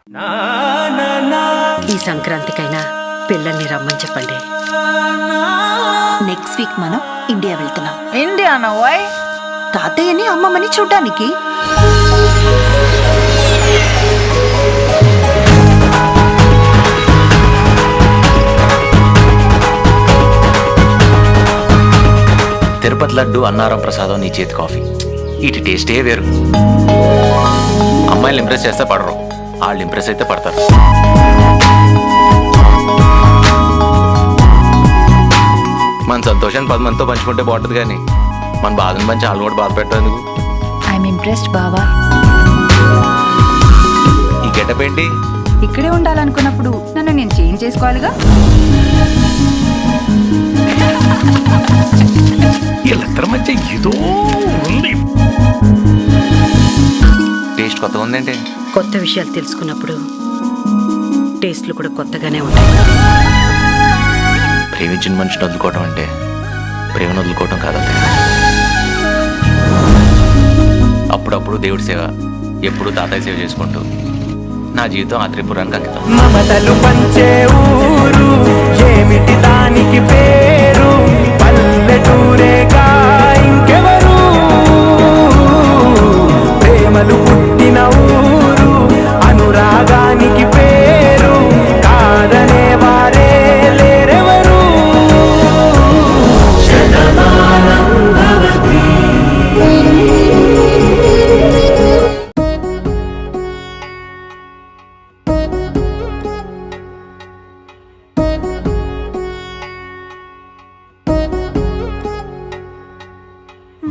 ఈ సంక్రాంతికైనా పిల్లల్ని రమ్మని చెప్పండి. నెక్స్ట్ వీక్ మనం ఇండియా వెళ్తున్నాం. ఇండియానా? వై? తాతయ్యని అమ్మమ్మని చూడ్డానికి. తిరుపతి లడ్డు, అన్నారం ప్రసాదం, నీ చేతి కాఫీ, వీటి టేస్టే వేరు. అమ్మాయిలు ఇంప్రెస్ చేస్తే పడరు, వాళ్ళు ఇంప్రెస్ అయితే పడతారు. మన సంతోషాన్ని 10 మందితో పంచుకుంటే బాగుంటుంది, కానీ మన బాధను పంచి వాళ్ళు కూడా బాధ పెట్టేందుకు. ఐఎమ్ ఇంప్రెస్డ్ బావా. ఈ గెటప్ ఏంటి? ఇక్కడే ఉండాలనుకున్నప్పుడు నన్ను నేను చేంజ్ చేసుకోవాలిగా. వీళ్ళిద్దరి మధ్య ఏదో ఉంది. టేస్ట్ కొత్తగా ఉందేంటి? కొత్త విషయాలు తెలుసుకున్నప్పుడు టేస్ట్లు కూడా కొత్తగానే ఉంటాయి. ప్రేమించిన మనిషిని వదులుకోవటం అంటే ప్రేమను వదులుకోవటం కాదంతే. అప్పుడప్పుడు దేవుడి సేవ, ఎప్పుడు తాతయ్య సేవ చేసుకుంటూ నా జీవితం ఆ త్రిపురానికి అంకితం. మమతలు పంచే ఊరు ఏమిటి దానికి పేరు? పల్లెటూరేగా ఇంకెవరు? ప్రేమలు పుట్టిన ఊరు, అనురాగానికి పేరు కాదనే వారే లేరెవరు. శతమానం భవతి.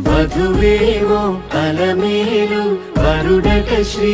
వధువేమో అలమేలు, వరుడట శ్రీ